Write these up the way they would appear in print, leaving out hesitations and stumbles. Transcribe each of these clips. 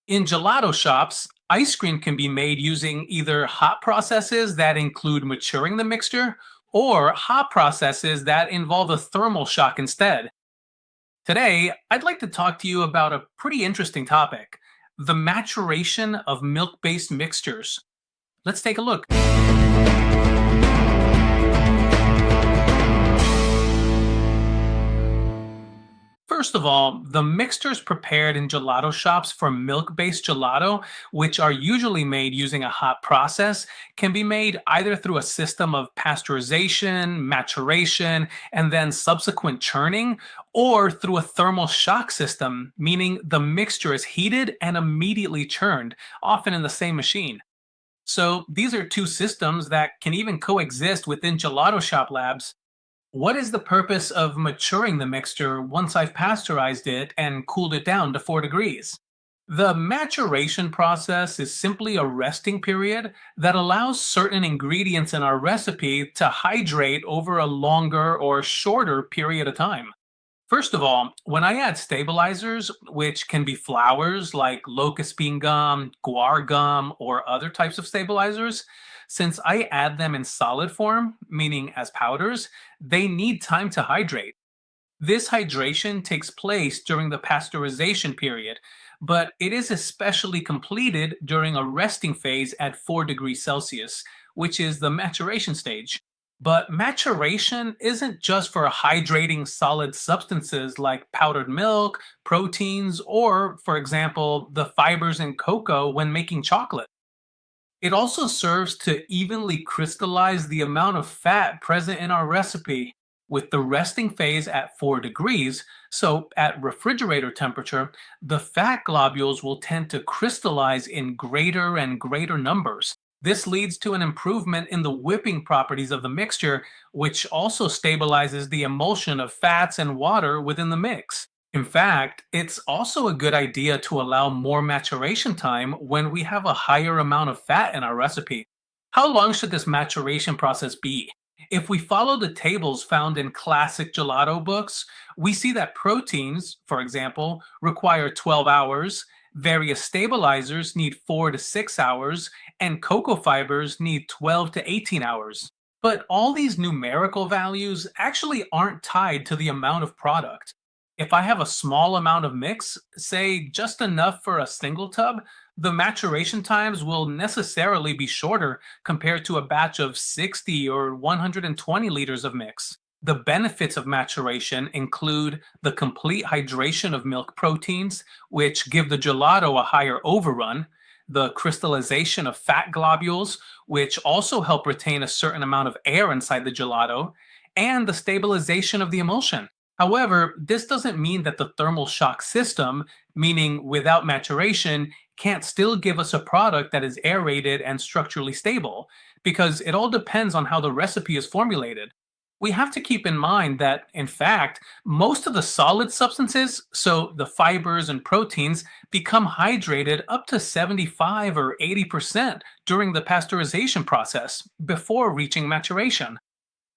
In gelato shops, ice cream can be made using either hot processes that include maturing the mixture or hot processes that involve a thermal shock instead. Today, I'd like to talk to you about a pretty interesting topic: the maturation of milk based mixtures. Let's take a look. First of all, the mixtures prepared in gelato shops for milk based gelato, which are usually made using a hot process, can be made either through a system of pasteurization, maturation, and then subsequent churning, or through a thermal shock system, meaning the mixture is heated and immediately churned, often in the same machine. So these are two systems that can even coexist within gelato shop labs. What is the purpose of maturing the mixture once I've pasteurized it and cooled it down to 4 degrees? The maturation process is simply a resting period that allows certain ingredients in our recipe to hydrate over a longer or shorter period of time. First of all, when I add stabilizers, which can be flours like locust bean gum, guar gum, or other types of stabilizers, since I add them in solid form, meaning as powders, they need time to hydrate. This hydration takes place during the pasteurization period, but it is especially completed during a resting phase at 4 degrees Celsius, which is the maturation stage. But maturation isn't just for hydrating solid substances like powdered milk, proteins, or, for example, the fibers in cocoa when making chocolate. It also serves to evenly crystallize the amount of fat present in our recipe, with the resting phase at 4 degrees. So, at refrigerator temperature, the fat globules will tend to crystallize in greater and greater numbers. This leads to an improvement in the whipping properties of the mixture, which also stabilizes the emulsion of fats and water within the mix. In fact, it's also a good idea to allow more maturation time when we have a higher amount of fat in our recipe. How long should this maturation process be? If we follow the tables found in classic gelato books, we see that proteins, for example, require 12 hours, various stabilizers need 4 to 6 hours, and cocoa fibers need 12 to 18 hours. But all these numerical values actually aren't tied to the amount of product. If I have a small amount of mix, say just enough for a single tub, the maturation times will necessarily be shorter compared to a batch of 60 or 120 liters of mix. The benefits of maturation include the complete hydration of milk proteins, which give the gelato a higher overrun, the crystallization of fat globules, which also help retain a certain amount of air inside the gelato, and the stabilization of the emulsion. However, this doesn't mean that the thermal shock system, meaning without maturation, can't still give us a product that is aerated and structurally stable, because it all depends on how the recipe is formulated. We have to keep in mind that, in fact, most of the solid substances, so the fibers and proteins, become hydrated up to 75 or 80% during the pasteurization process before reaching maturation.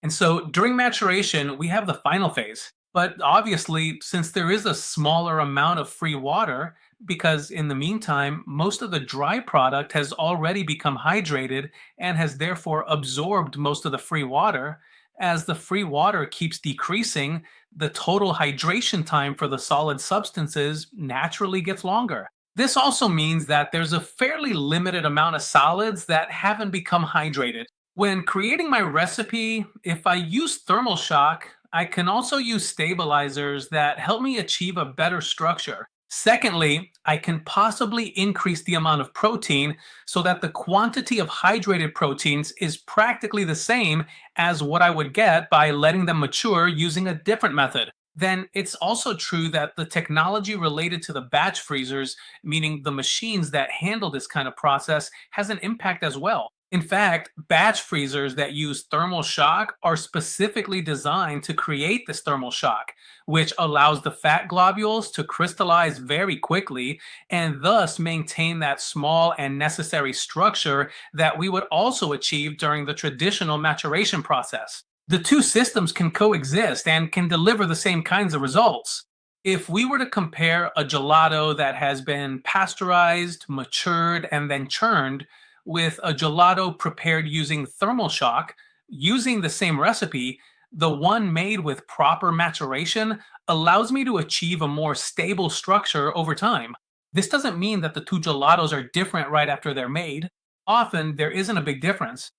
And so during maturation, we have the final phase. But obviously, since there is a smaller amount of free water, because in the meantime, most of the dry product has already become hydrated and has therefore absorbed most of the free water, as the free water keeps decreasing, the total hydration time for the solid substances naturally gets longer. This also means that there's a fairly limited amount of solids that haven't become hydrated. When creating my recipe, if I use thermal shock, I can also use stabilizers that help me achieve a better structure. Secondly, I can possibly increase the amount of protein so that the quantity of hydrated proteins is practically the same as what I would get by letting them mature using a different method. Then it's also true that the technology related to the batch freezers, meaning the machines that handle this kind of process, has an impact as well. In fact, batch freezers that use thermal shock are specifically designed to create this thermal shock, which allows the fat globules to crystallize very quickly and thus maintain that small and necessary structure that we would also achieve during the traditional maturation process. The two systems can coexist and can deliver the same kinds of results. If we were to compare a gelato that has been pasteurized, matured, and then churned with a gelato prepared using thermal shock, using the same recipe, the one made with proper maturation allows me to achieve a more stable structure over time. This doesn't mean that the two gelatos are different right after they're made. Often, there isn't a big difference.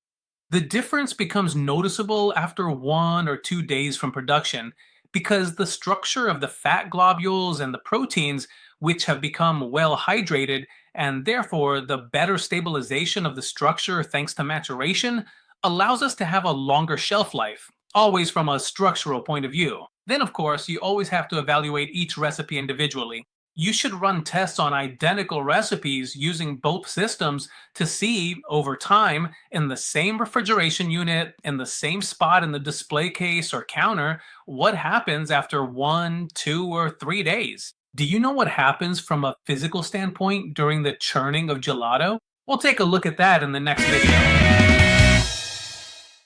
The difference becomes noticeable after 1 or 2 days from production because the structure of the fat globules and the proteins, which have become well hydrated, and therefore the better stabilization of the structure thanks to maturation, allows us to have a longer shelf life, always from a structural point of view. Then, of course, you always have to evaluate each recipe individually. You should run tests on identical recipes using both systems to see over time in the same refrigeration unit, in the same spot in the display case or counter, what happens after 1, 2, or 3 days. Do you know what happens from a physical standpoint during the churning of gelato? We'll take a look at that in the next video.